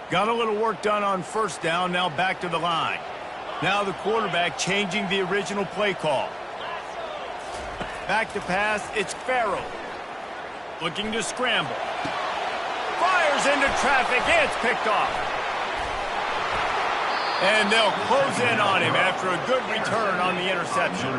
Got a little work done on first down, now back to the line. Now the quarterback changing the original play call. Back to pass, it's Farrell. Looking to scramble. Fires into traffic, it's picked off. And they'll close in on him after a good return on the interception.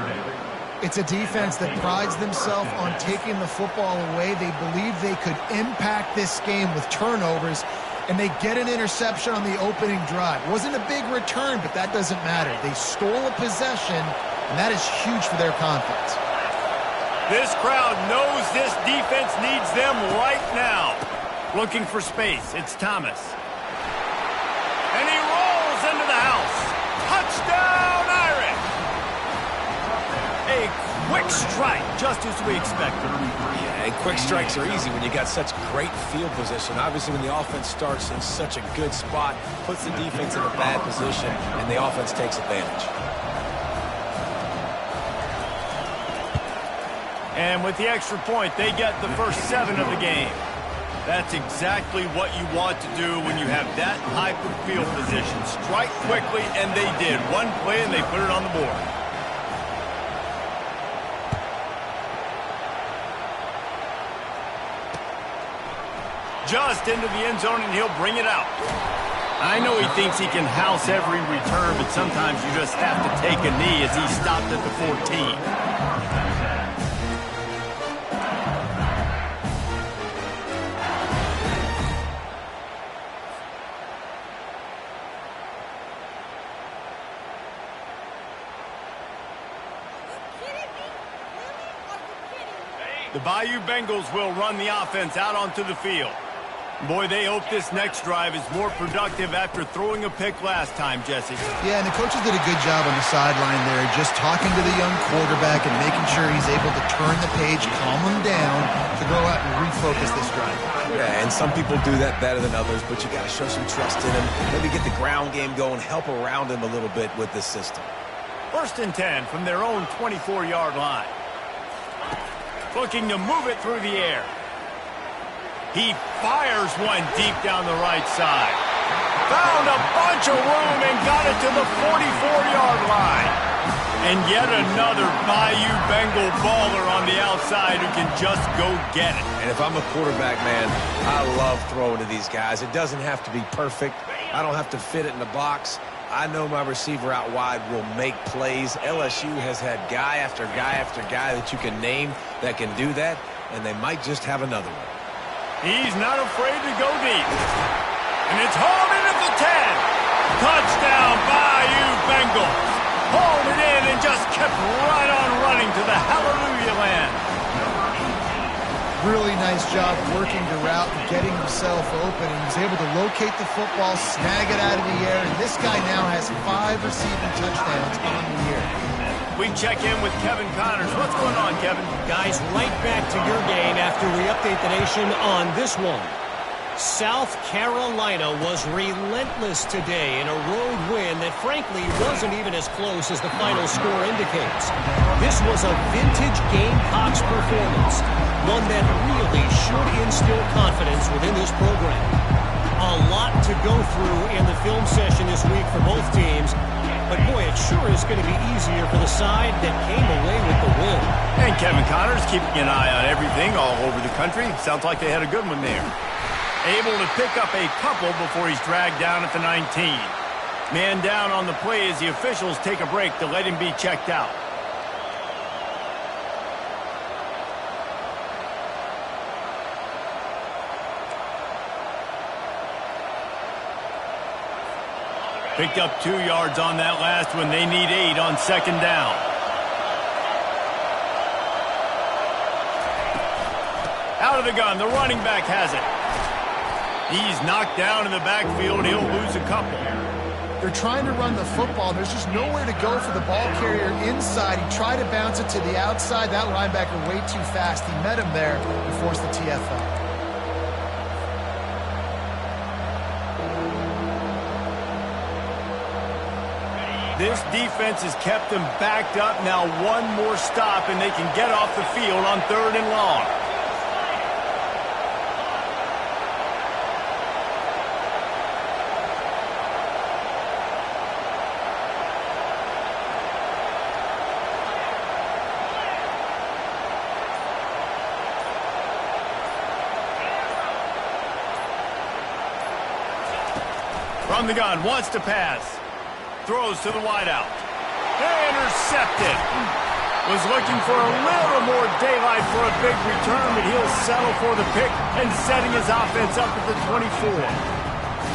It's a defense that prides themselves on taking the football away. They believe they could impact this game with turnovers, and they get an interception on the opening drive. Wasn't a big return, but that doesn't matter. They stole a possession, and that is huge for their confidence. This crowd knows this defense needs them right now. Looking for space, it's Thomas. And he rolls into the house. Touchdown, Irish! A quick strike, just as we expected. Yeah, and quick strikes are easy when you got such great field position. Obviously, when the offense starts in such a good spot, puts the defense in a bad position, and the offense takes advantage. And with the extra point, they get the first 7 of the game. That's exactly what you want to do when you have that type of field position. Strike quickly, and they did. One play, and they put it on the board. Just into the end zone, and he'll bring it out. I know he thinks he can house every return, but sometimes you just have to take a knee as he stopped at the 14. The Bayou Bengals will run the offense out onto the field. Boy, they hope this next drive is more productive after throwing a pick last time, Jesse. Yeah, and the coaches did a good job on the sideline there, just talking to the young quarterback and making sure he's able to turn the page, calm him down, to go out and refocus this drive. Yeah, and some people do that better than others, but you got to show some trust in him. Maybe get the ground game going, help around him a little bit with this system. 1st and 10 from their own 24-yard line. Looking to move it through the air. He fires one deep down the right side. Found a bunch of room and got it to the 44-yard line. And yet another Bayou Bengal baller on the outside who can just go get it. And if I'm a quarterback, man, I love throwing to these guys. It doesn't have to be perfect. I don't have to fit it in the box. I know my receiver out wide will make plays. LSU has had guy after guy after guy that you can name that can do that, and they might just have another one. He's not afraid to go deep. And it's hauled in at the 10. Touchdown, Bayou Bengals. Hauled it in and just kept right on running to the hallelujah land. Really nice job working the route and getting himself open. He was able to locate the football, snag it out of the air, and this guy now has 5 receiving touchdowns on the year. We check in with Kevin Connors. What's going on, Kevin? Guys, right back to your game after we update the nation on this one. South Carolina was relentless today in a road win that frankly wasn't even as close as the final score indicates. This was a vintage Gamecocks performance, one that really should instill confidence within this program. A lot to go through in the film session this week for both teams, but boy, it sure is going to be easier for the side that came away with the win. And Kevin Connors keeping an eye on everything all over the country. Sounds like they had a good one there. Able to pick up a couple before he's dragged down at the 19. Man down on the play as the officials take a break to let him be checked out. Picked up 2 yards on that last one. They need 8 on 2nd down. Out of the gun, the running back has it. He's knocked down in the backfield. He'll lose a couple. They're trying to run the football. There's just nowhere to go for the ball carrier inside. He tried to bounce it to the outside. That linebacker way too fast. He met him there and forced the TFL. This defense has kept them backed up. Now one more stop, and they can get off the field on 3rd and long. From the gun, wants to pass. Throws to the wideout. Intercepted. Was looking for a little more daylight for a big return, but he'll settle for the pick and setting his offense up at the 24.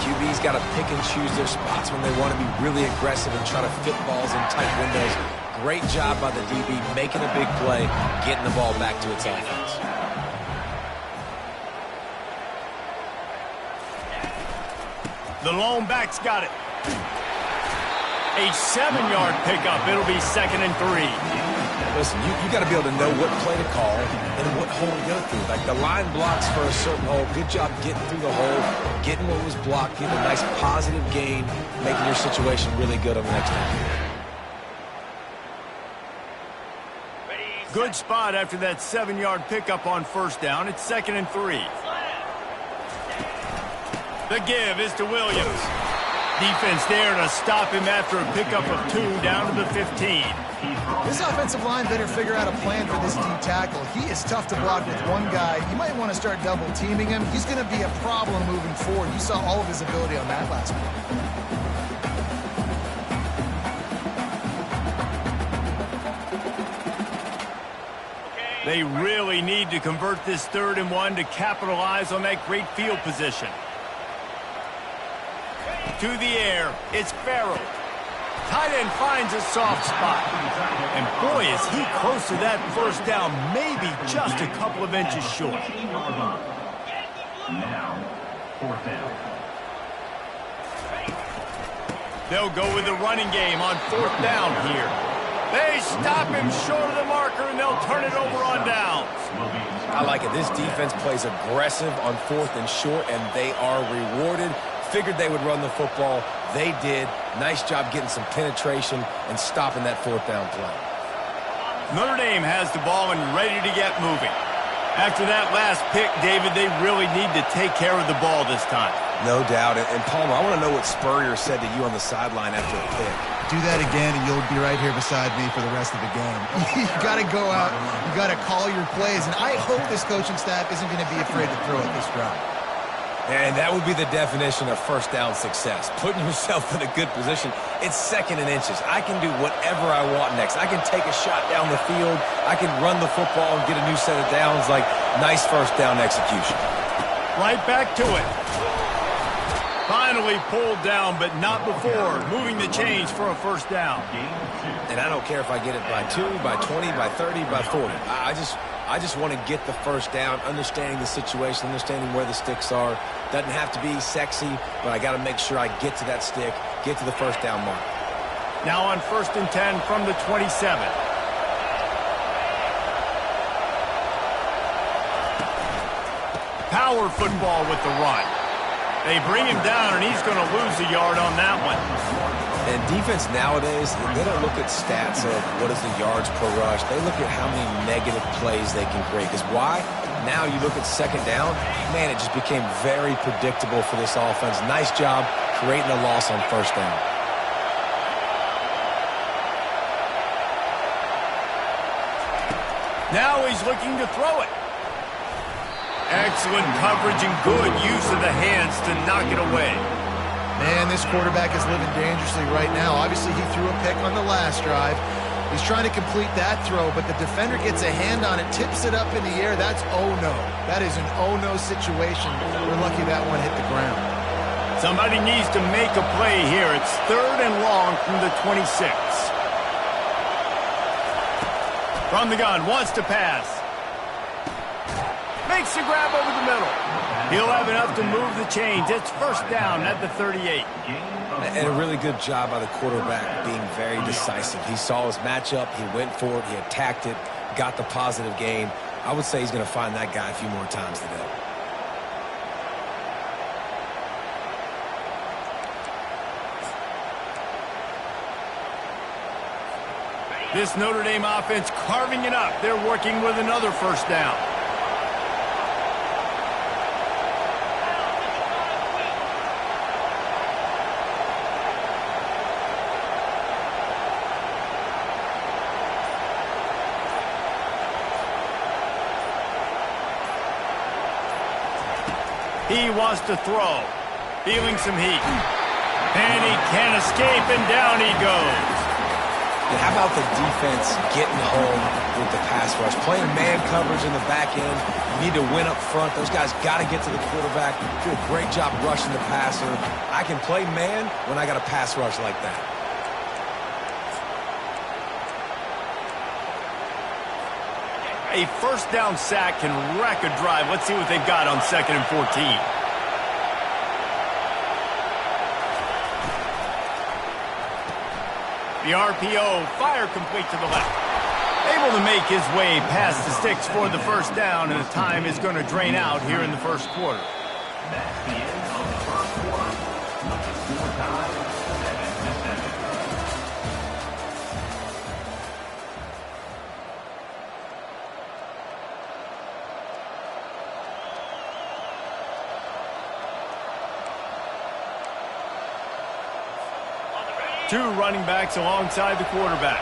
QB's got to pick and choose their spots when they want to be really aggressive and try to fit balls in tight windows. Great job by the DB making a big play, getting the ball back to its offense. The lone back's got it. A 7-yard pickup. It'll be 2nd and 3. Listen, you got to be able to know what play to call and what hole to go through. Like the line blocks for a certain hole. Good job getting through the hole, getting what was blocked, getting a nice positive gain, making your situation really good on the next time. Good spot after that 7-yard pickup on 1st down. It's 2nd and 3. The give is to Williams. Defense there to stop him after a pickup of 2 down to the 15. This offensive line better figure out a plan for this D tackle. He is tough to block with one guy. You might want to start double teaming him. He's going to be a problem moving forward. You saw all of his ability on that last play. They really need to convert this 3rd and 1 to capitalize on that great field position. To the air, it's Farrell. Tight end finds a soft spot. And boy, is he close to that 1st down, maybe just a couple of inches short. Now, 4th down. They'll go with the running game on 4th down here. They stop him short of the marker, and they'll turn it over on downs. I like it. This defense plays aggressive on 4th and short, and they are rewarded. Figured they would run the football. They did. Nice job getting some penetration and stopping that 4th down play. Notre Dame has the ball and ready to get moving. After that last pick, David, they really need to take care of the ball this time. No doubt. And Palmer, I want to know what Spurrier said to you on the sideline after a pick. Do that again, and you'll be right here beside me for the rest of the game. You got to go out. You got to call your plays, and I hope this coaching staff isn't going to be afraid to throw it this route. And that would be the definition of 1st down success. Putting yourself in a good position. It's 2nd and inches. I can do whatever I want next. I can take a shot down the field. I can run the football and get a new set of downs. Like, nice 1st down execution. Right back to it. Finally pulled down, but not before moving the chains for a 1st down. And I don't care if I get it by 2, by 20, by 30, by 40. I just want to get the 1st down, understanding the situation, understanding where the sticks are. Doesn't have to be sexy, but I got to make sure I get to that stick, get to the 1st down mark. Now on 1st and 10 from the 27. Power football with the run. They bring him down, and he's going to lose a yard on that one. And defense nowadays, they don't look at stats of what is the yards per rush. They look at how many negative plays they can create. Because why? Now you look at 2nd down, man, it just became very predictable for this offense. Nice job creating a loss on 1st down. Now he's looking to throw it. Excellent coverage and good use of the hands to knock it away. Man, this quarterback is living dangerously right now. Obviously, he threw a pick on the last drive. He's trying to complete that throw, but the defender gets a hand on it, tips it up in the air. That's oh-no. That is an oh-no situation. We're lucky that one hit the ground. Somebody needs to make a play here. It's 3rd and long from the 26. From the gun, wants to pass. Makes the grab over the middle. He'll have enough to move the chains. It's 1st down at the 38. And a really good job by the quarterback being very decisive. He saw his matchup. He went for it. He attacked it, got the positive gain. I would say he's going to find that guy a few more times today. This Notre Dame offense carving it up. They're working with another 1st down. He wants to throw. Feeling some heat. And he can't escape, and down he goes. How about the defense getting home with the pass rush? Playing man coverage in the back end. You need to win up front. Those guys got to get to the quarterback. Do a great job rushing the passer. I can play man when I got a pass rush like that. A first down sack can wreck a drive. Let's see what they've got on 2nd and 14. The RPO, fire complete to the left. Able to make his way past the sticks for the first down, and the time is going to drain out here in the first quarter. That's the end of the first quarter. The score time, 7-7. Two running backs alongside the quarterback.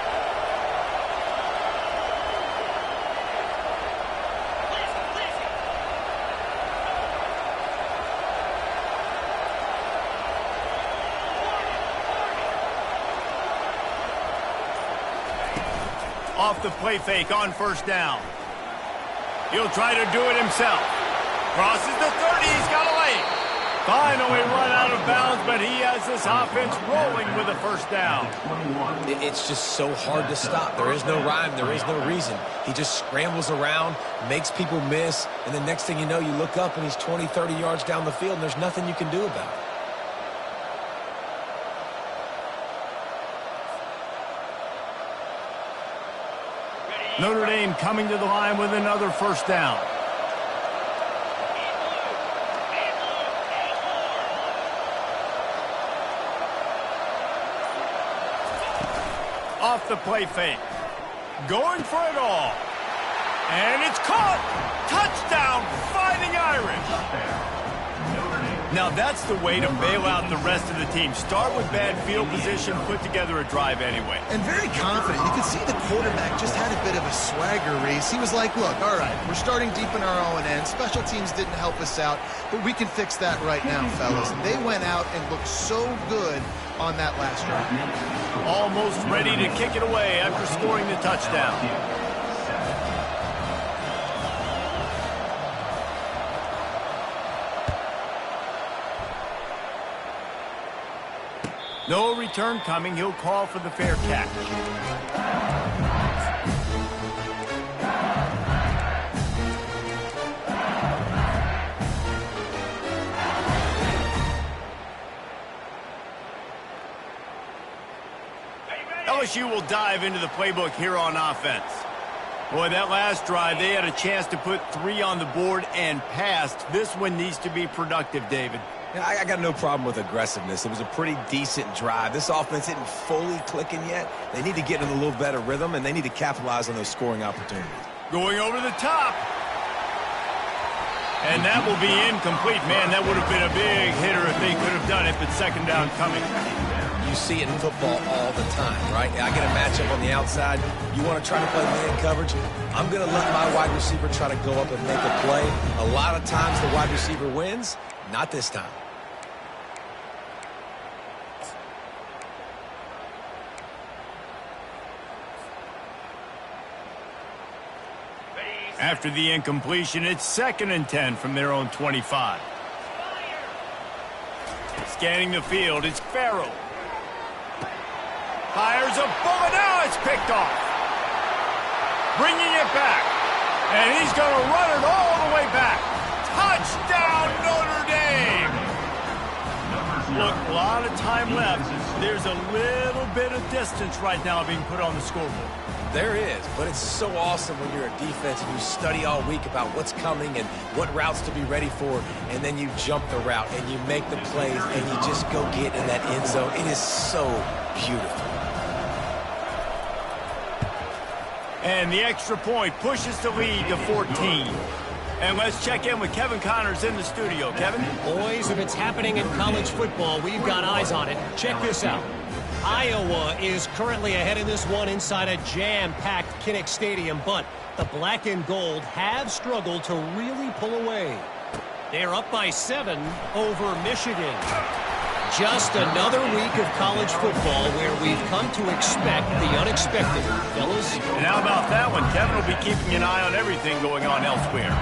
Off the play fake on first down. He'll try to do it himself. Crosses the 30. He's got a lane. Finally run out of bounds, but he has this offense rolling with a first down. It's just so hard to stop. There is no rhyme. There is no reason. He just scrambles around, makes people miss, and the next thing you know, you look up and he's 20, 30 yards down the field, and there's nothing you can do about it. Notre Dame coming to the line with another first down. Off the play fake. Going for it all. And it's caught. Touchdown, Fighting Irish. Now that's the way to bail out the rest of the team. Start with bad field position, put together a drive anyway. And very confident. You could see the quarterback just had a bit of a swagger race. He was like, look, all right, we're starting deep in our own end. Special teams didn't help us out, but we can fix that right now, fellas. And they went out and looked so good on that last drive. Almost ready to kick it away after scoring the touchdown. No return coming. He'll call for the fair catch. LSU will dive into the playbook here on offense. Boy, that last drive, they had a chance to put 3 on the board and passed. This one needs to be productive, David. Yeah, I got no problem with aggressiveness. It was a pretty decent drive. This offense isn't fully clicking yet. They need to get in a little better rhythm, and they need to capitalize on those scoring opportunities. Going over the top. And that will be incomplete. Man, that would have been a big hitter if they could have done it, but second down coming. You see it in football all the time, right? I get a matchup on the outside. You want to try to play man coverage? I'm going to let my wide receiver try to go up and make a play. A lot of times the wide receiver wins. Not this time. After the incompletion, it's 2nd and 10 from their own 25. Scanning the field, it's Farrell. Fires a bullet. Now it's picked off. Bringing it back. And he's going to run it all the way back. Touchdown, Notre Dame. Look, a lot of time left. There's a little bit of distance right now being put on the scoreboard. There is, but it's so awesome when you're a defense and you study all week about what's coming and what routes to be ready for, and then you jump the route and you make the plays and you just go get in that end zone. It is so beautiful. And the extra point pushes the lead to 14. And let's check in with Kevin Connors in the studio. Kevin? Boys, if it's happening in college football, we've got eyes on it. Check this out. Iowa is currently ahead in this one inside a jam-packed Kinnick Stadium, but the black and gold have struggled to really pull away. They're up by 7 over Michigan. Just another week of college football where we've come to expect the unexpected. Fellas? And how about that one? Kevin will be keeping an eye on everything going on elsewhere.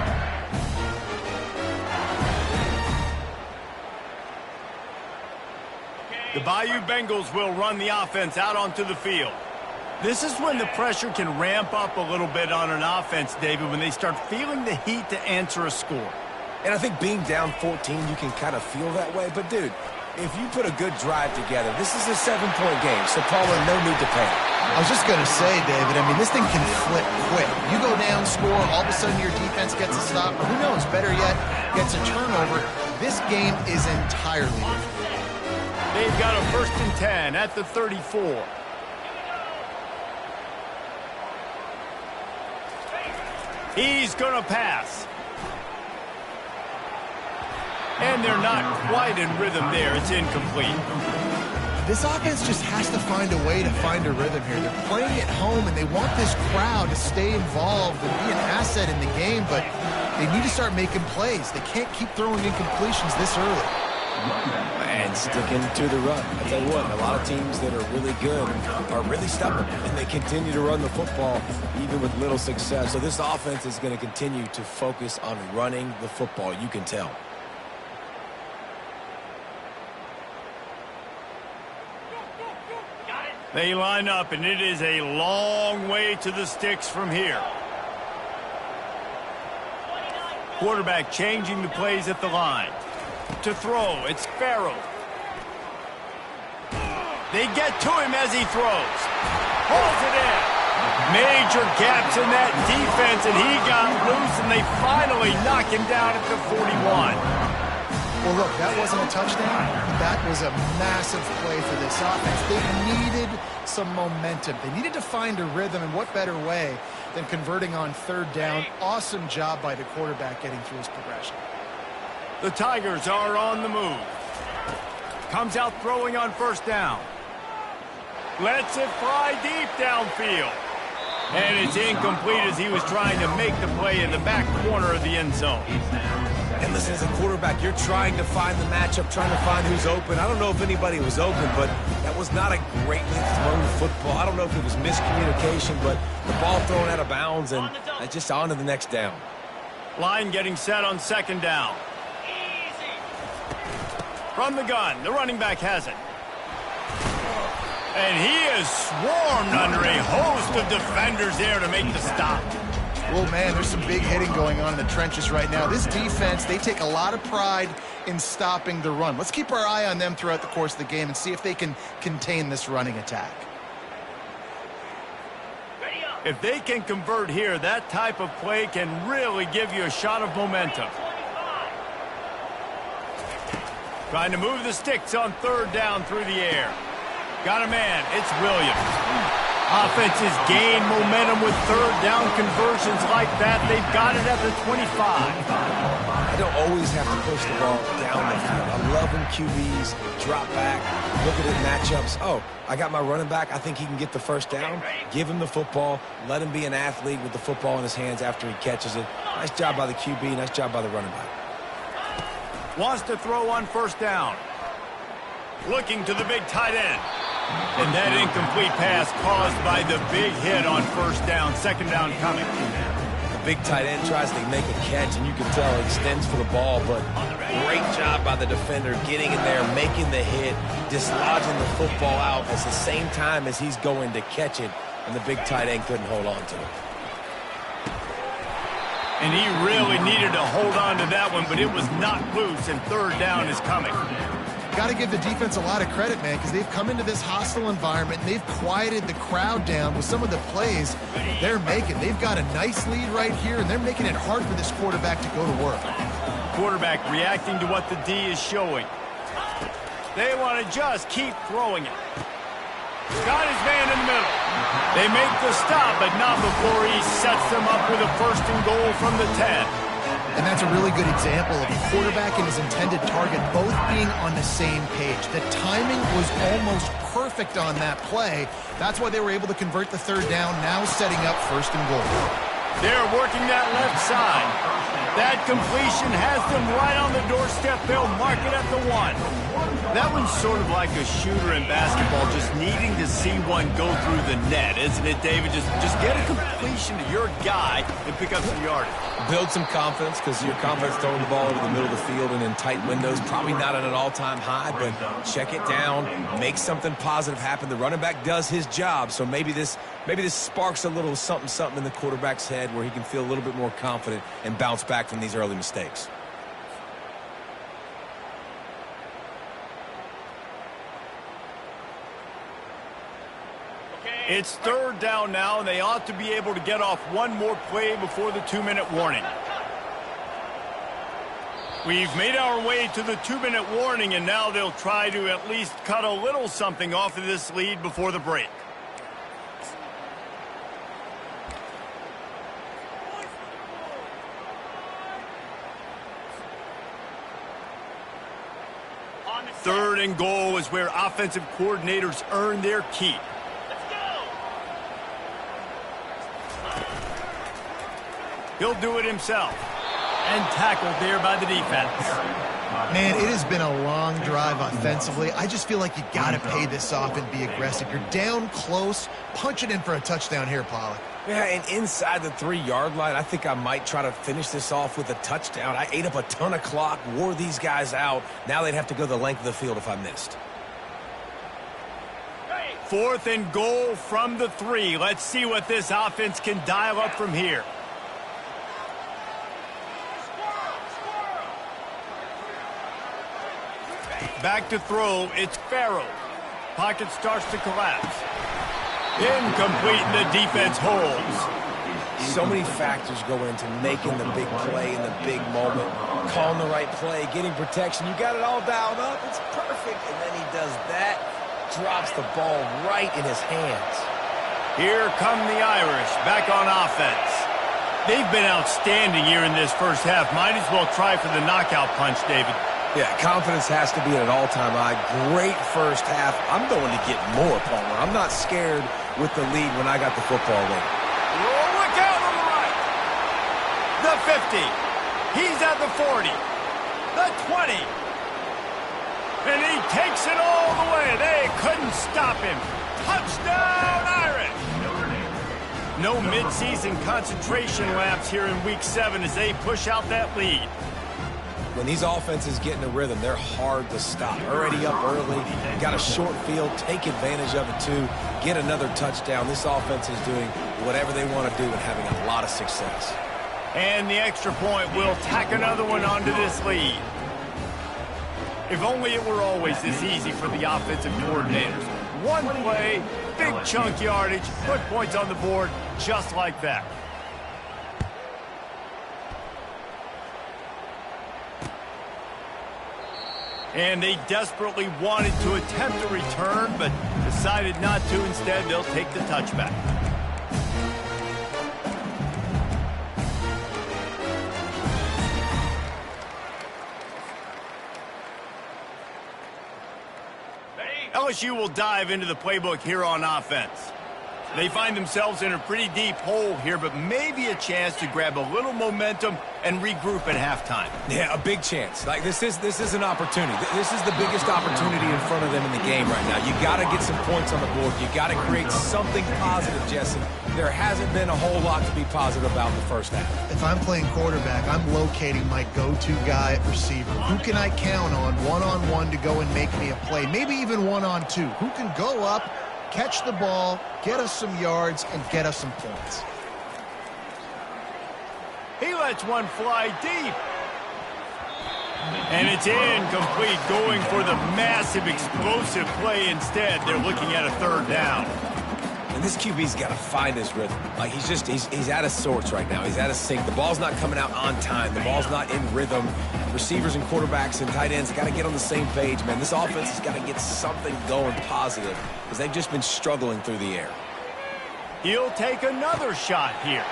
The Bayou Bengals will run the offense out onto the field. This is when the pressure can ramp up a little bit on an offense, David, when they start feeling the heat to answer a score. And I think being down 14, you can kind of feel that way. But, dude, if you put a good drive together, this is a 7-point game, so Paula, no need to panic. I was just going to say, David, I mean, this thing can flip quick. You go down, score, all of a sudden your defense gets a stop, or who knows, better yet, gets a turnover. This game is entirely different. They've got a 1st and 10 at the 34. He's going to pass. And they're not quite in rhythm there. It's incomplete. This offense just has to find a way to find a rhythm here. They're playing at home, and they want this crowd to stay involved and be an asset in the game, but they need to start making plays. They can't keep throwing incompletions this early. And sticking to the run. I tell you what, a lot of teams that are really good are really stubborn, and they continue to run the football even with little success. So this offense is going to continue to focus on running the football. You can tell. They line up, and it is a long way to the sticks from here. Quarterback changing the plays at the line. To throw, it's Farrell. They get to him as he throws. Pulls it in. Major gaps in that defense, and he got loose, and they finally knock him down at the 41. Well, look, that wasn't a touchdown. That was a massive play for this offense. They needed some momentum. They needed to find a rhythm, and what better way than converting on 3rd down. Awesome job by the quarterback getting through his progression. The Tigers are on the move. Comes out throwing on 1st down. Lets it fly deep downfield. And it's incomplete as he was trying to make the play in the back corner of the end zone. And listen, as a quarterback, you're trying to find the matchup, trying to find who's open. I don't know if anybody was open, but that was not a greatly thrown football. I don't know if it was miscommunication, but the ball thrown out of bounds and just on to the next down. Line getting set on 2nd down. From the gun, the running back has it. And he is swarmed under a host of defenders there to make the stop. Well, man, there's some big hitting going on in the trenches right now. This defense, they take a lot of pride in stopping the run. Let's keep our eye on them throughout the course of the game and see if they can contain this running attack. If they can convert here, that type of play can really give you a shot of momentum. Trying to move the sticks on 3rd down through the air. Got a man. It's Williams. Offenses gain momentum with 3rd down conversions like that. They've got it at the 25. I don't always have to push the ball down the field. I love when QBs drop back, look at it matchups. Oh, I got my running back. I think he can get the 1st down. Give him the football. Let him be an athlete with the football in his hands after he catches it. Nice job by the QB. Nice job by the running back. Wants to throw on 1st down. Looking to the big tight end. And that incomplete pass caused by the big hit on 1st down. 2nd down coming. The big tight end tries to make a catch, and you can tell he extends for the ball, but great job by the defender getting in there, making the hit, dislodging the football out at the same time as he's going to catch it, and the big tight end couldn't hold on to it. And he really needed to hold on to that one, but it was not loose, and 3rd down is coming. Got to give the defense a lot of credit, man, because they've come into this hostile environment, and they've quieted the crowd down with some of the plays they're making. They've got a nice lead right here, and they're making it hard for this quarterback to go to work. Quarterback reacting to what the D is showing. They want to just keep throwing it. Got his man in the middle. They make the stop, but not before he sets them up with a 1st and goal from the 10. And that's a really good example of the quarterback and his intended target both being on the same page. The timing was almost perfect on that play. That's why they were able to convert the 3rd down, now setting up 1st and goal. They're working that left side. That completion has them right on the doorstep. They'll mark it at the 1. That one's sort of like a shooter in basketball, just needing to see one go through the net, isn't it, David? Just get a completion to your guy and pick up some yardage. Build some confidence, because your confidence throwing the ball over the middle of the field and in tight windows, probably not at an all-time high, but check it down, make something positive happen. The running back does his job, so maybe this sparks a little something in the quarterback's head where he can feel a little bit more confident and bounce back from these early mistakes. It's 3rd down now, and they ought to be able to get off one more play before the 2-minute warning. We've made our way to the 2-minute warning, and now they'll try to at least cut a little something off of this lead before the break. Third and goal is where offensive coordinators earn their keep. He'll do it himself. And tackled there by the defense. Man, it has been a long drive offensively. I just feel like you got to pay this off and be aggressive. You're down close. Punch it in for a touchdown here, Pollack. Yeah, and inside the 3-yard line, I think I might try to finish this off with a touchdown. I ate up a ton of clock, wore these guys out. Now they'd have to go the length of the field if I missed. 4th and goal from the 3. Let's see what this offense can dial up from here. Back to throw, it's Farrell. Pocket starts to collapse. Incomplete, and the defense holds. So many factors go into making the big play in the big moment. Calling the right play, getting protection. You got it all dialed up. It's perfect. And then he does that, drops the ball right in his hands. Here come the Irish, back on offense. They've been outstanding here in this first half. Might as well try for the knockout punch, David. Yeah, confidence has to be at an all-time high. Great first half. I'm going to get more, Palmer. I'm not scared with the lead when I got the football in. Oh, look out on the right. The 50. He's at the 40. The 20. And he takes it all the way. They couldn't stop him. Touchdown, Irish. No midseason concentration laps here in Week 7 as they push out that lead. When these offenses get in a rhythm, they're hard to stop. Already up early, got a short field, take advantage of it too, get another touchdown. This offense is doing whatever they want to do and having a lot of success. And the extra point will tack another one onto this lead. If only it were always this easy for the offensive coordinators. One play, big chunk yardage, put points on the board just like that. And they desperately wanted to attempt a return, but decided not to. Instead, they'll take the touchback. LSU will dive into the playbook here on offense. They find themselves in a pretty deep hole here, but maybe a chance to grab a little momentum and regroup at halftime. Yeah, a big chance. Like this is an opportunity. This is the biggest opportunity in front of them in the game right now. You got to get some points on the board. You got to create something positive, Jesse. There hasn't been a whole lot to be positive about in the first half. If I'm playing quarterback, I'm locating my go-to guy at receiver. Who can I count on one-on-one to go and make me a play? Maybe even one-on-two. Who can go up, catch the ball, get us some yards, and get us some points. He lets one fly deep. And it's incomplete, going for the massive explosive play instead. They're looking at a 3rd down. And this QB's got to find his rhythm. Like he's out of sorts right now. He's out of sync. The ball's not coming out on time. The ball's not in rhythm. Receivers and quarterbacks and tight ends got to get on the same page, man. This offense has got to get something going positive because they've just been struggling through the air. He'll take another shot here.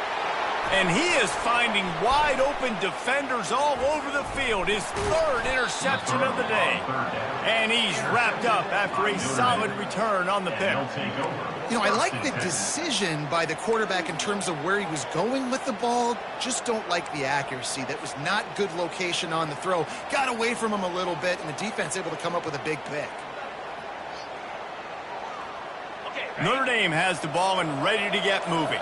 And he is finding wide-open defenders all over the field. His third interception of the day. And he's wrapped up after a solid return on the pick. You know, I like the decision by the quarterback in terms of where he was going with the ball. Just don't like the accuracy. That was not good location on the throw. Got away from him a little bit, and the defense able to come up with a big pick. Notre Dame has the ball and ready to get moving.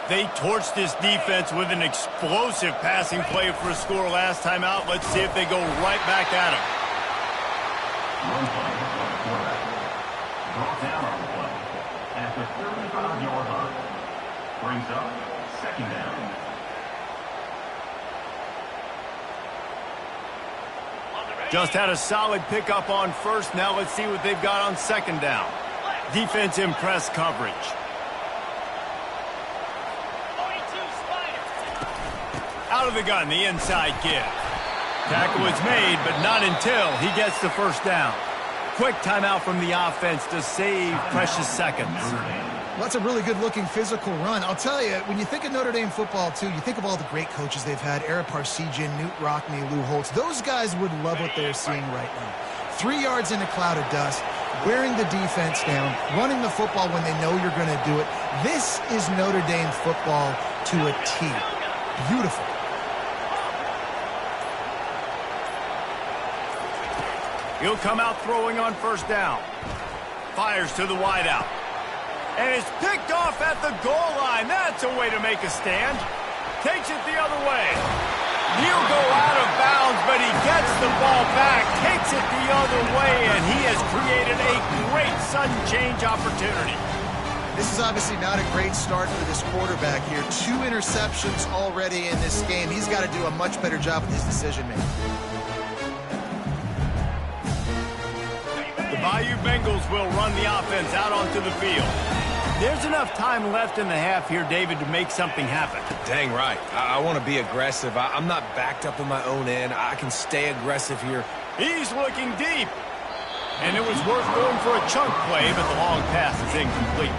They torched this defense with an explosive passing play for a score last time out. Let's see if they go right back at him. Run play for the quarterback. Brought down on the play at the 35-yard line. Brings up second down. Just had a solid pickup on first. Now let's see what they've got on second down. Defense in press coverage. Out of the gun, the inside give. Tackle is made, but not until he gets the first down. Quick timeout from the offense to save precious seconds. Well, that's a really good-looking physical run. I'll tell you, when you think of Notre Dame football, too, you think of all the great coaches they've had, Ara Parseghian, Newt Rockne, Lou Holtz. Those guys would love what they're seeing right now. 3 yards in a cloud of dust, wearing the defense down, running the football when they know you're going to do it. This is Notre Dame football to a T. Beautiful. He'll come out throwing on first down. Fires to the wideout. And it's picked off at the goal line. That's a way to make a stand. Takes it the other way. He'll go out of bounds, but he gets the ball back, takes it the other way, and he has created a great sudden change opportunity. This is obviously not a great start for this quarterback here. 2 interceptions already in this game. He's got to do a much better job with his decision-making. The Bayou Bengals will run the offense out onto the field. There's enough time left in the half here, David, to make something happen. Dang right. I want to be aggressive. I'm not backed up in my own end. I can stay aggressive here. He's looking deep. And it was worth going for a chunk play, but the long pass is incomplete.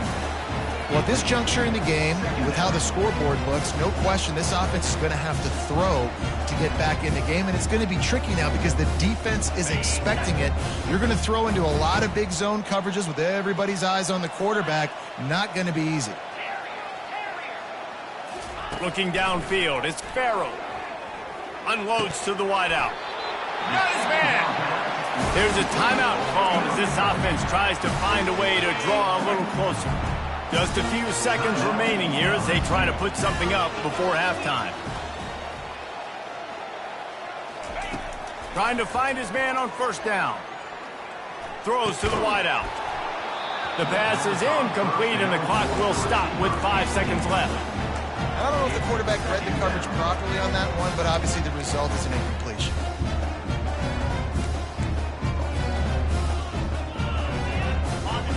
Well, at this juncture in the game, with how the scoreboard looks, no question this offense is going to have to throw to get back in the game, and it's going to be tricky now because the defense is expecting it. You're going to throw into a lot of big zone coverages with everybody's eyes on the quarterback. Not going to be easy. Looking downfield, it's Farrell. Unloads to the wideout. Got his man. There's a timeout called as this offense tries to find a way to draw a little closer. Just a few seconds remaining here as they try to put something up before halftime. Trying to find his man on first down. Throws to the wideout. The pass is incomplete and the clock will stop with 5 seconds left. I don't know if the quarterback read the coverage properly on that one, but obviously the result is an incompletion.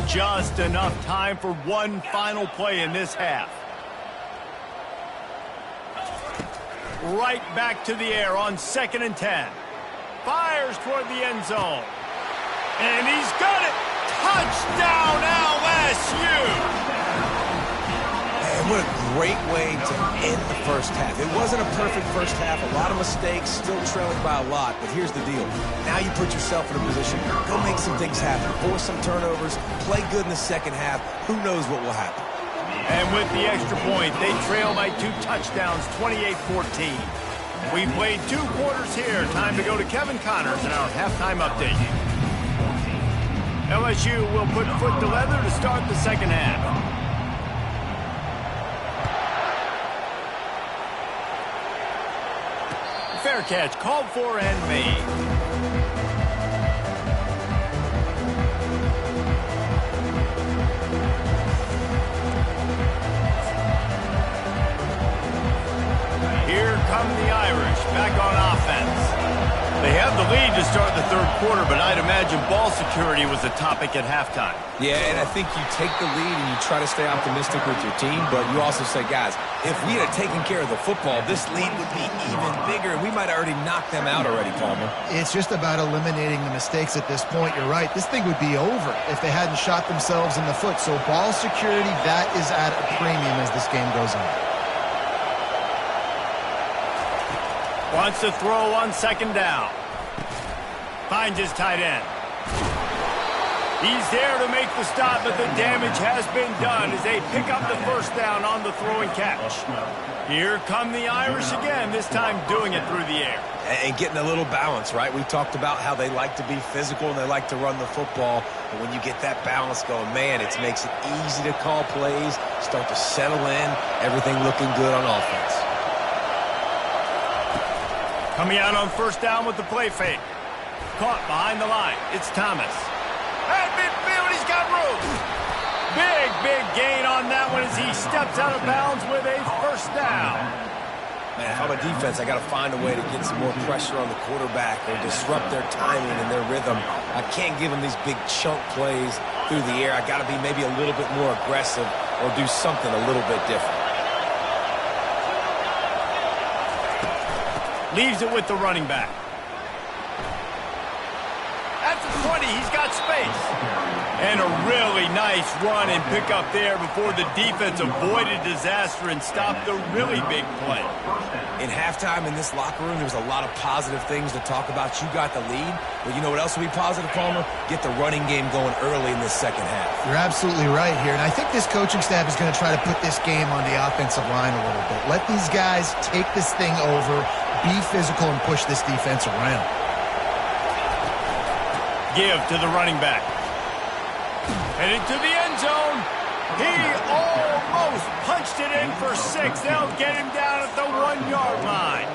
Just enough time for one final play in this half. Right back to the air on 2nd and 10. Fires toward the end zone. And he's got it. Touchdown LSU! Man, what a great way to end the first half. It wasn't a perfect first half. A lot of mistakes, still trailing by a lot. But here's the deal. Now you put yourself in a position. Go make some things happen. Force some turnovers. Play good in the second half. Who knows what will happen? And with the extra point, they trail by 2 touchdowns, 28-14. We played 2 quarters here. Time to go to Kevin Connors in our halftime update. LSU will put foot to leather to start the second half. Fair catch called for and made. Here come the Irish back on offense. They have the lead to start the third quarter, but I'd imagine ball security was a topic at halftime. Yeah, and I think you take the lead and you try to stay optimistic with your team, but you also say, guys, if we had taken care of the football, this lead would be even bigger, and we might have already knocked them out already, Palmer. It's just about eliminating the mistakes at this point. You're right. This thing would be over if they hadn't shot themselves in the foot. So ball security, that is at a premium as this game goes on. Wants to throw on second down. Finds his tight end. He's there to make the stop, but the damage has been done as they pick up the first down on the throw and catch. Here come the Irish again, this time doing it through the air. And getting a little balance, right? We talked about how they like to be physical and they like to run the football. But when you get that balance going, man, it makes it easy to call plays, start to settle in, everything looking good on offense. Coming out on first down with the play fake. Caught behind the line. It's Thomas. At midfield, he's got room. Big gain on that one as he steps out of bounds with a first down. Man, if I'm a defense, I got to find a way to get some more pressure on the quarterback or disrupt their timing and their rhythm. I can't give them these big chunk plays through the air. I got to be maybe a little bit more aggressive or do something a little bit different. Leaves it with the running back. At the 20, he's got space. And a really nice run and pick up there before the defense avoided disaster and stopped the really big play. In halftime in this locker room, there was a lot of positive things to talk about. You got the lead. But you know what else will be positive, Palmer? Get the running game going early in this second half. You're absolutely right here. And I think this coaching staff is going to try to put this game on the offensive line a little bit. Let these guys take this thing over, be physical, and push this defense around. Give to the running back. Headed to the end zone. He almost punched it in for 6. They'll get him down at the 1-yard line.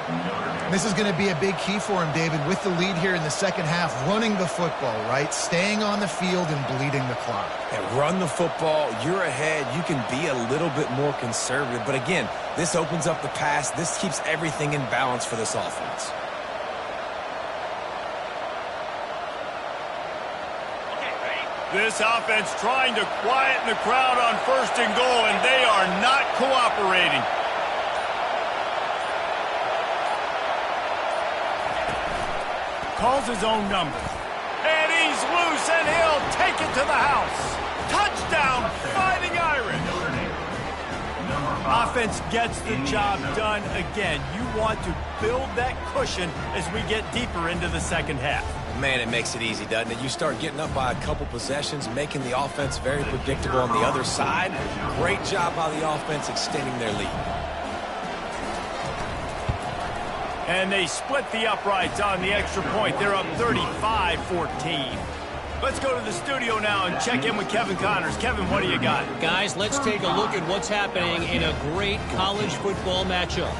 This is going to be a big key for him, David, with the lead here in the second half, running the football, right? Staying on the field and bleeding the clock. And run the football. You're ahead. You can be a little bit more conservative. But again, this opens up the pass. This keeps everything in balance for this offense. This offense trying to quieten the crowd on first and goal, and they are not cooperating. Calls his own number. And he's loose, and he'll take it to the house. Touchdown, Fighting Irish. Offense gets the job done again. You want to build that cushion as we get deeper into the second half. Man, it makes it easy, doesn't it? You start getting up by a couple possessions, making the offense very predictable on the other side. Great job by the offense extending their lead. And they split the uprights on the extra point. They're up 35-14. Let's go to the studio now and check in with Kevin Connors. Kevin, what do you got? Guys, let's take a look at what's happening in a great college football matchup.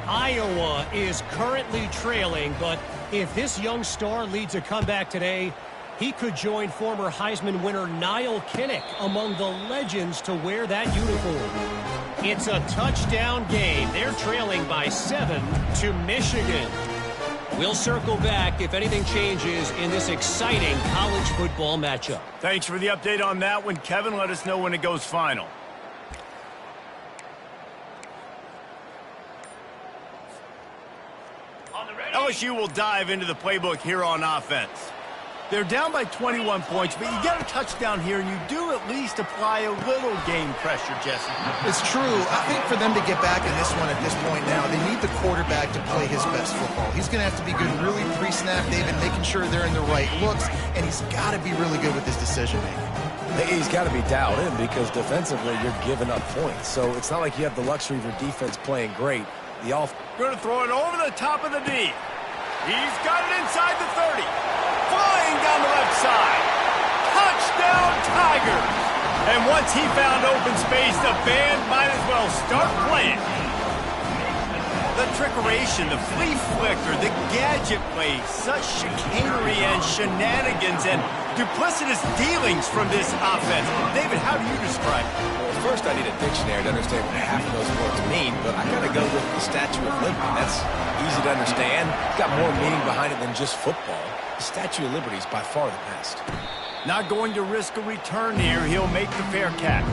Iowa is currently trailing, but if this young star leads a comeback today, he could join former Heisman winner Niall Kinnick among the legends to wear that uniform. It's a touchdown game. They're trailing by 7 to Michigan. We'll circle back if anything changes in this exciting college football matchup. Thanks for the update on that one, Kevin. Let us know when it goes final. LSU will dive into the playbook here on offense. They're down by 21 points, but you get a touchdown here, and you do at least apply a little game pressure, Jesse. It's true. I think for them to get back in this one at this point now, they need the quarterback to play his best football. He's going to have to be good really pre-snap, David, making sure they're in the right looks, and he's got to be really good with his decision-making. He's got to be dialed in because defensively you're giving up points. So it's not like you have the luxury of your defense playing great. Going to throw it over the top of the D. He's got it inside the 30. Flying down the left side. Touchdown, Tigers. And once he found open space, the band might as well start playing. The trickeration, the flea flicker, the gadget play, such chicanery and shenanigans and duplicitous dealings from this offense. David, how do you describe it? Well, first I need a dictionary to understand what half of those words mean, but I gotta go with the Statue of Liberty. That's easy to understand. It's got more meaning behind it than just football. The Statue of Liberty is by far the best. Not going to risk a return here. He'll make the fair catch.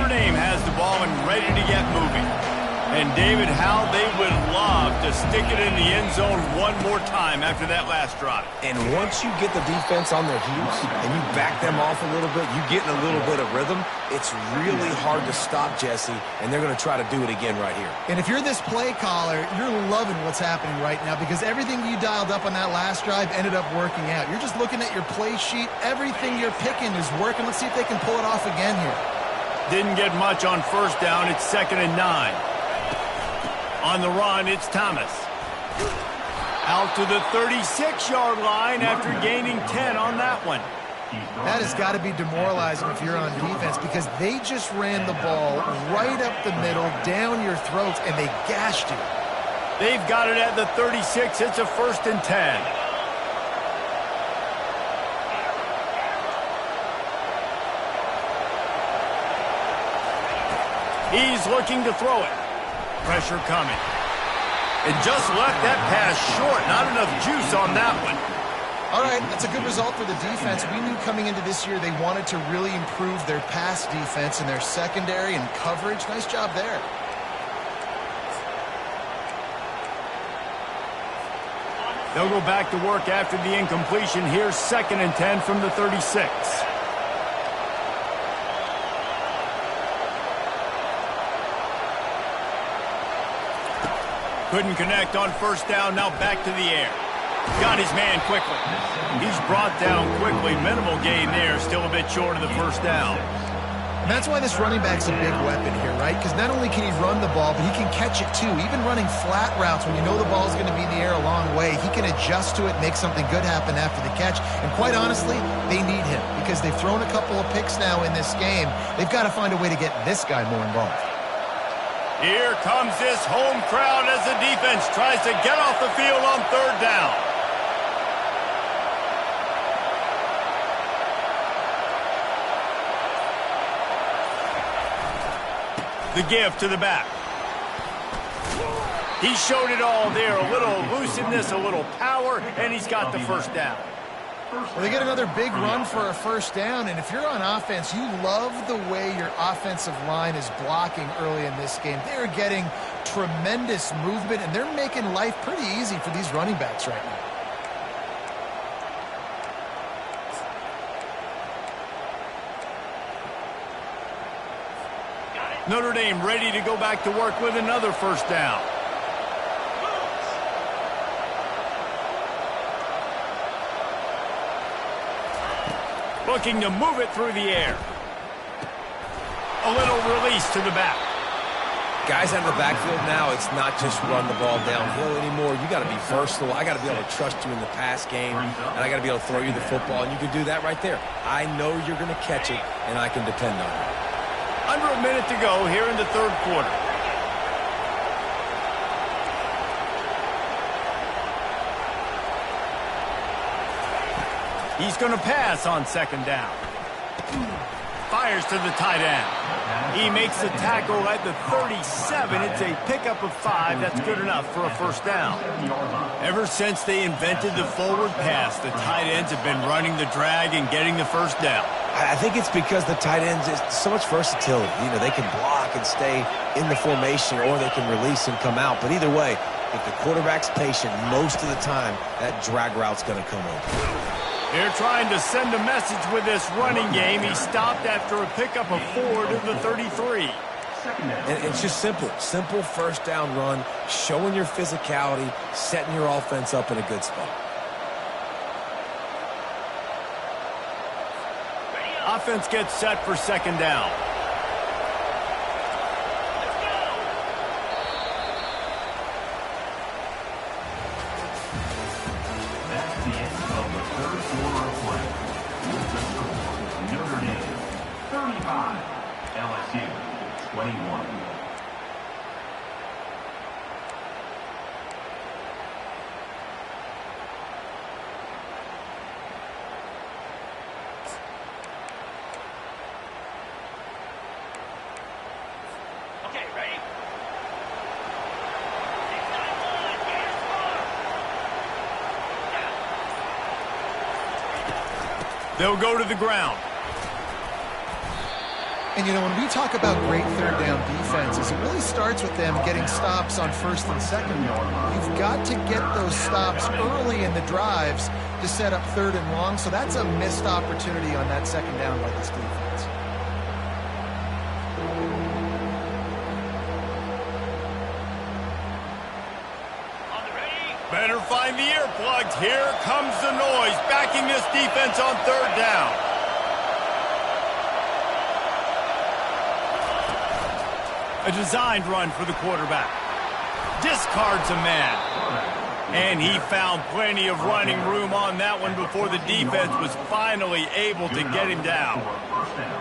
Notre Dame has the ball and ready to get moving. And, David, how they would love to stick it in the end zone one more time after that last drive. And once you get the defense on their heels and you back them off a little bit, you get in a little bit of rhythm, it's really hard to stop, Jesse, and they're going to try to do it again right here. And if you're this play caller, you're loving what's happening right now because everything you dialed up on that last drive ended up working out. You're just looking at your play sheet. Everything you're picking is working. Let's see if they can pull it off again here. Didn't get much on first down. It's 2nd and 9. On the run, it's Thomas. Out to the 36-yard line after gaining 10 on that one. That has got to be demoralizing if you're on defense because they just ran the ball right up the middle, down your throats, and they gashed you. They've got it at the 36. It's a 1st and 10. He's looking to throw it. Pressure coming. And just left that pass short. Not enough juice on that one. All right, that's a good result for the defense. We knew coming into this year they wanted to really improve their pass defense and their secondary and coverage. Nice job there. They'll go back to work after the incompletion. Here's 2nd and 10 from the 36. Couldn't connect on first down. Now back to the air. Got his man quickly. He's brought down quickly. Minimal gain there. Still a bit short of the first down. And that's why this running back's a big weapon here, right? Because not only can he run the ball, but he can catch it too. Even running flat routes when you know the ball's going to be in the air a long way, he can adjust to it, make something good happen after the catch. And quite honestly, they need him because they've thrown a couple of picks now in this game. They've got to find a way to get this guy more involved. Here comes this home crowd as the defense tries to get off the field on 3rd down. The give to the back. He showed it all there. A little looseness, a little power, and he's got the first down. Well, they get another big run for a first down, and if you're on offense, you love the way your offensive line is blocking early in this game. They're getting tremendous movement, and they're making life pretty easy for these running backs right now. Notre Dame ready to go back to work with another first down. Looking to move it through the air. A little release to the back. Guys out of the backfield now, it's not just run the ball downhill anymore. You got to be versatile. I got to be able to trust you in the pass game, and I got to be able to throw you the football, and you can do that right there. I know you're going to catch it, and I can depend on it. Under a minute to go here in the 3rd quarter. He's going to pass on 2nd down. Fires to the tight end. He makes the tackle at the 37. It's a pickup of 5. That's good enough for a first down. Ever since they invented the forward pass, the tight ends have been running the drag and getting the first down. I think it's because the tight ends is so much versatility. You know, they can block and stay in the formation, or they can release and come out. But either way, if the quarterback's patient, most of the time, that drag route's going to come over. They're trying to send a message with this running game. He stopped after a pickup of 4 to the 33. And it's just simple. Simple first down run, showing your physicality, setting your offense up in a good spot. Offense gets set for 2nd down. That's the end of the 3rd quarter of play. With the score, Notre Dame 35, LSU 21. They'll go to the ground. And, you know, when we talk about great third down defenses, it really starts with them getting stops on first and second. You've got to get those stops early in the drives to set up third and long, so that's a missed opportunity on that second down by this defense. Better find the earplugs. Here comes the noise, backing this defense on third down. A designed run for the quarterback. Discards a man. And he found plenty of running room on that one before the defense was finally able to get him down.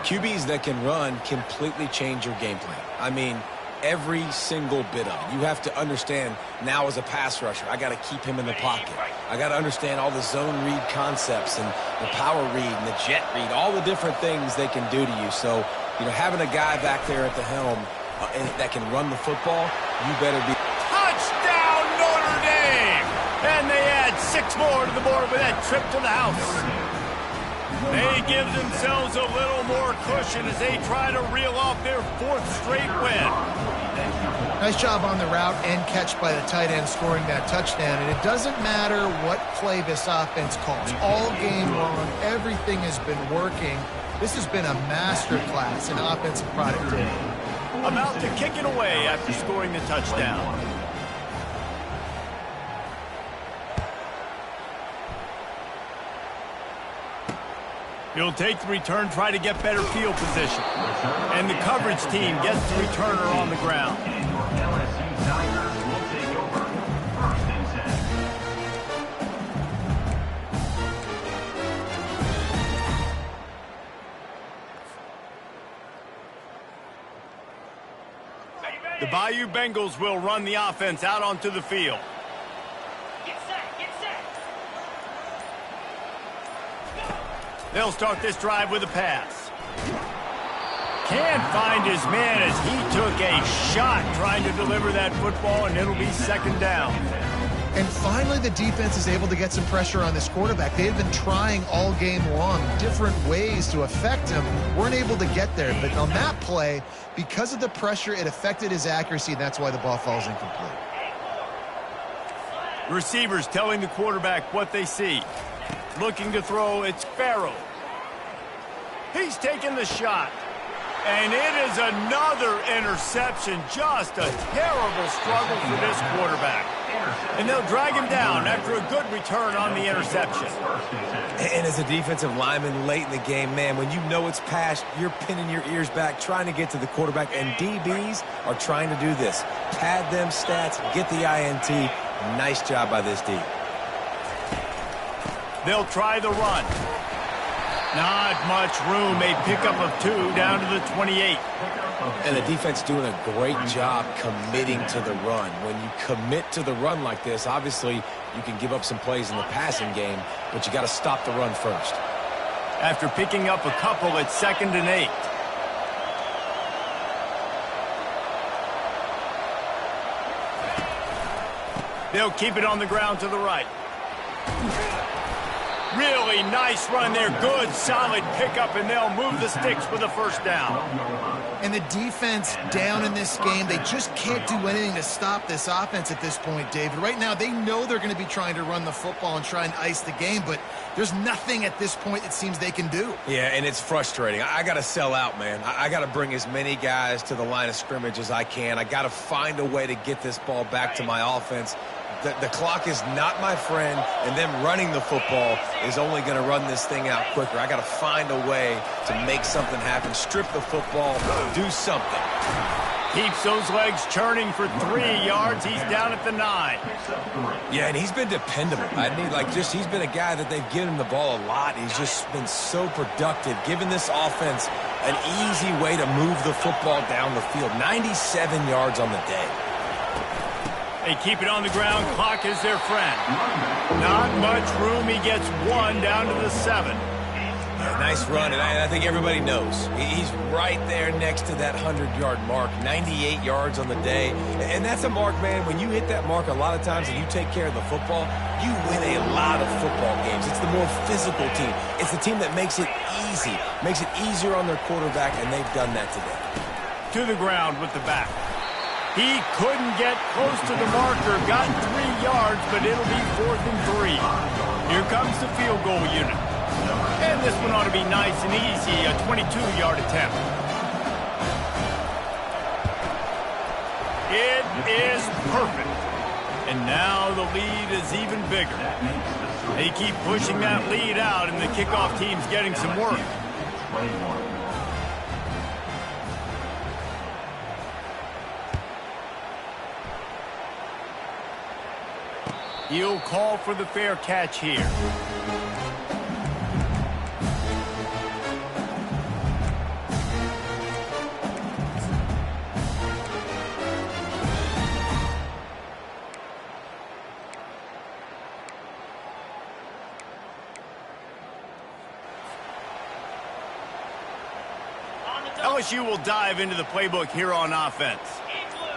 QBs that can run completely change your game plan. I mean, every single bit of it. You have to understand now as a pass rusher, I got to keep him in the pocket. I got to understand all the zone read concepts and the power read and the jet read, all the different things they can do to you. So, you know, having a guy back there at the helm that can run the football, you better be. Touchdown, Notre Dame! And they add 6 more to the board with that trip to the house. They give themselves a little more cushion as they try to reel off their 4th straight win. Nice job on the route and catch by the tight end scoring that touchdown. And it doesn't matter what play this offense calls. All game long, everything has been working. This has been a masterclass in offensive productivity. About to kick it away after scoring the touchdown. He'll take the return, try to get better field position. And the coverage team gets the returner on the ground. LSU Tigers will take over. First and 10. The Bayou Bengals will run the offense out onto the field. They'll start this drive with a pass. Can't find his man as he took a shot trying to deliver that football, and it'll be second down. And finally, the defense is able to get some pressure on this quarterback. They had been trying all game long different ways to affect him. Weren't able to get there. But on that play, because of the pressure, it affected his accuracy, and that's why the ball falls incomplete. Receivers telling the quarterback what they see. Looking to throw, it's Farrell. He's taking the shot. And it is another interception. Just a terrible struggle for this quarterback. And they'll drag him down after a good return on the interception. And as a defensive lineman late in the game, man, when you know it's passed, you're pinning your ears back, trying to get to the quarterback. And DBs are trying to do this. Pad them stats, get the INT. Nice job by this D. They'll try the run. Not much room. A pickup of 2 down to the 28. And the defense doing a great job committing to the run. When you commit to the run like this, obviously you can give up some plays in the passing game, but you got to stop the run first. After picking up a couple, it's 2nd and 8. They'll keep it on the ground to the right. Really nice run there. Good, solid pickup, and they'll move the sticks with a first down. And the defense down in this game, they just can't do anything to stop this offense at this point, David. Right now, they know they're going to be trying to run the football and try and ice the game, but there's nothing at this point it seems they can do. Yeah, and it's frustrating. I got to sell out, man. I got to bring as many guys to the line of scrimmage as I can. I got to find a way to get this ball back to my offense. The clock is not my friend, and them running the football is only going to run this thing out quicker. I got to find a way to make something happen, strip the football, do something. Keeps those legs churning for 3 yards. He's down at the 9. Yeah, and he's been dependable. He's been a guy that they've given him the ball a lot. He's just been so productive, giving this offense an easy way to move the football down the field. 97 yards on the day. They keep it on the ground. Clock is their friend. Not much room. He gets 1 down to the 7. Nice run, and I think everybody knows. He's right there next to that 100-yard mark, 98 yards on the day. And that's a mark, man, when you hit that mark a lot of times and you take care of the football, you win a lot of football games. It's the more physical team. It's the team that makes it easy, makes it easier on their quarterback, and they've done that today. To the ground with the back. He couldn't get close to the marker, got 3 yards, but it'll be 4th and 3. Here comes the field goal unit. And this one ought to be nice and easy, a 22-yard attempt. It is perfect. And now the lead is even bigger. They keep pushing that lead out, and the kickoff team's getting some work. He'll call for the fair catch here. LSU will dive into the playbook here on offense.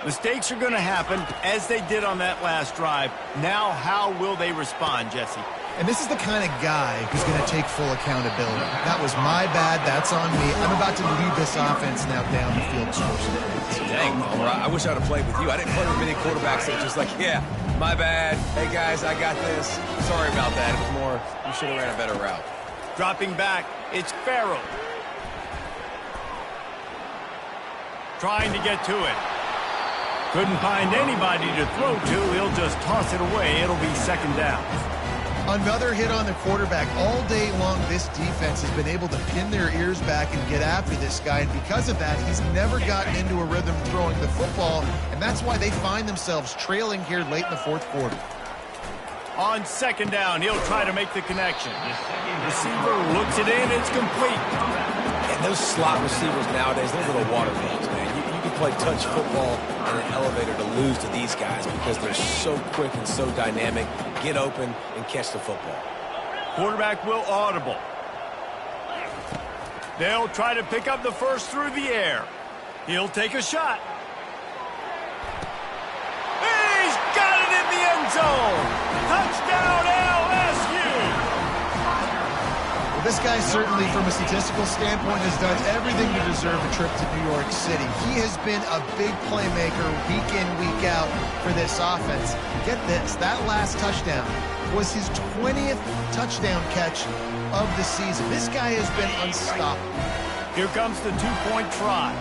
Mistakes are going to happen, as they did on that last drive. Now, how will they respond, Jesse? And this is the kind of guy who's going to take full accountability. That was my bad. That's on me. I'm about to lead this offense now down the field and score some points. Dang, Homer, I wish I'd have played with you. I didn't play with many quarterbacks that were just like, yeah, my bad. Hey, guys, I got this. Sorry about that. It was more, you should have ran a better route. Dropping back, it's Farrell. Trying to get to it. Couldn't find anybody to throw to. He'll just toss it away. It'll be 2nd down. Another hit on the quarterback. All day long, this defense has been able to pin their ears back and get after this guy. And because of that, he's never gotten into a rhythm throwing the football. And that's why they find themselves trailing here late in the 4th quarter. On 2nd down, he'll try to make the connection. Receiver looks it in. It's complete. And those slot receivers nowadays, those little water balls, man. You can play touch football in an elevator to lose to these guys because they're so quick and so dynamic. Get open and catch the football. Quarterback will audible. They'll try to pick up the first through the air. He'll take a shot. He's got it in the end zone. Touchdown, LSU. Well, this guy certainly, from a statistical standpoint, has done everything to deserve a trip to New York City. He has been a big playmaker week in, week out for this offense. Get this, that last touchdown was his 20th touchdown catch of the season. This guy has been unstoppable. Here comes the 2-point try.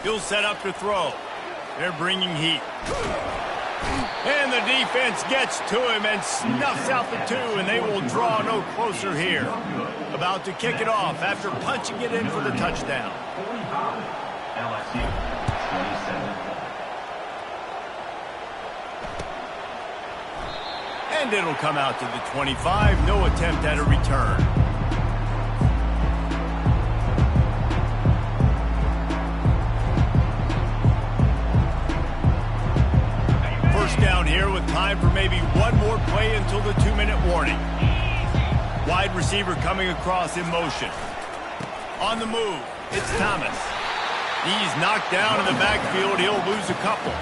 He'll set up to throw. They're bringing heat. And the defense gets to him and snuffs out the 2, and they will draw no closer here. About to kick it off after punching it in for the touchdown. LSU 27. And it'll come out to the 25. No attempt at a return. Down here with time for maybe one more play until the 2-minute warning. Wide receiver coming across in motion. On the move, it's Thomas. He's knocked down in the backfield. He'll lose a couple.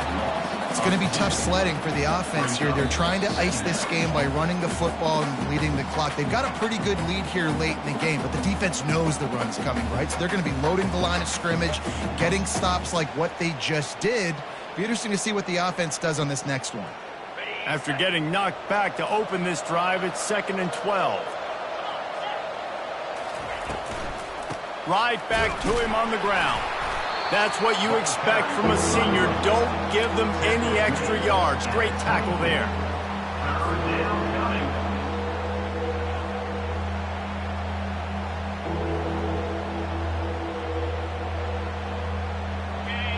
It's going to be tough sledding for the offense here. They're trying to ice this game by running the football and leading the clock. They've got a pretty good lead here late in the game, but the defense knows the run's coming, right? So they're going to be loading the line of scrimmage, getting stops like what they just did. Be interesting to see what the offense does on this next one. After getting knocked back to open this drive, it's 2nd and 12. Right back to him on the ground. That's what you expect from a senior. Don't give them any extra yards. Great tackle there.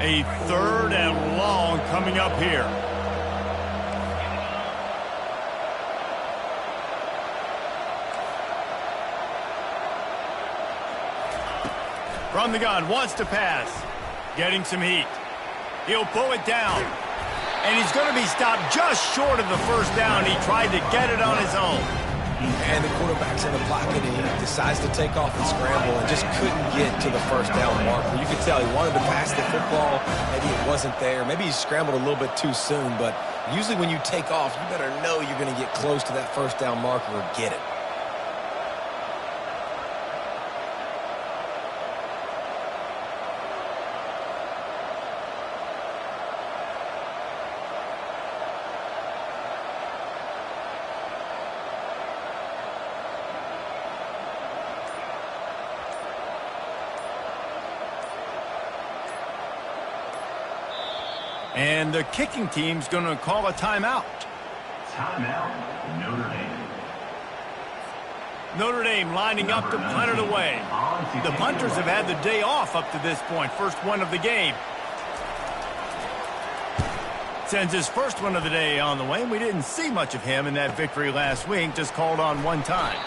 A 3rd and long coming up here. From the gun, wants to pass. Getting some heat. He'll pull it down. And he's going to be stopped just short of the first down. He tried to get it on his own. And the quarterback's in the pocket, and he decides to take off and scramble and just couldn't get to the first down marker. You could tell he wanted to pass the football. Maybe it wasn't there. Maybe he scrambled a little bit too soon. But usually when you take off, you better know you're going to get close to that first down marker or get it. And the kicking team's going to call a timeout. Timeout, Notre Dame. Notre Dame lining up to punt it away. The punters have had the day off up to this point. First one of the game. Sends his first one of the day on the way. We didn't see much of him in that victory last week. Just called on one time.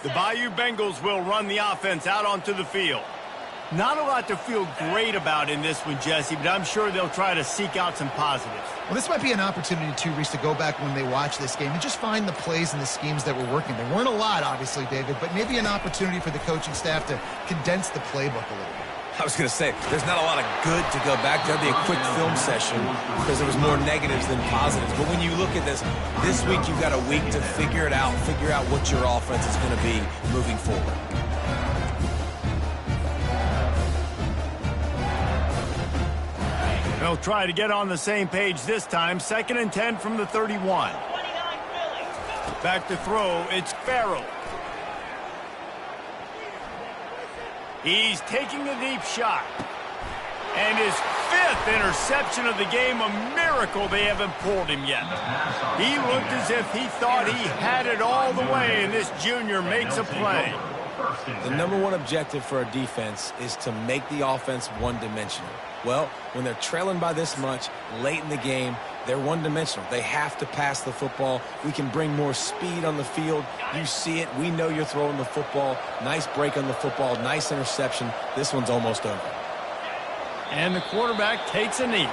The Bayou Bengals will run the offense out onto the field. Not a lot to feel great about in this one, Jesse, but I'm sure they'll try to seek out some positives. Well, this might be an opportunity, too, Reese, to go back when they watch this game and just find the plays and the schemes that were working. There weren't a lot, obviously, David, but maybe an opportunity for the coaching staff to condense the playbook a little bit. I was going to say, there's not a lot of good to go back. There'll be a quick film session because there was more negatives than positives. But when you look at this week you've got a week to figure it out, figure out what your offense is going to be moving forward. They'll try to get on the same page this time. 2nd and 10 from the 31. Back to throw, it's Farrell. He's taking a deep shot. And his 5th interception of the game, a miracle they haven't pulled him yet. He looked as if he thought he had it all the way, and this junior makes a play. The number one objective for a defense is to make the offense one-dimensional. Well, when they're trailing by this much late in the game, they're one-dimensional. They have to pass the football. We can bring more speed on the field. You see it. We know you're throwing the football. Nice break on the football. Nice interception. This one's almost over. And the quarterback takes a knee.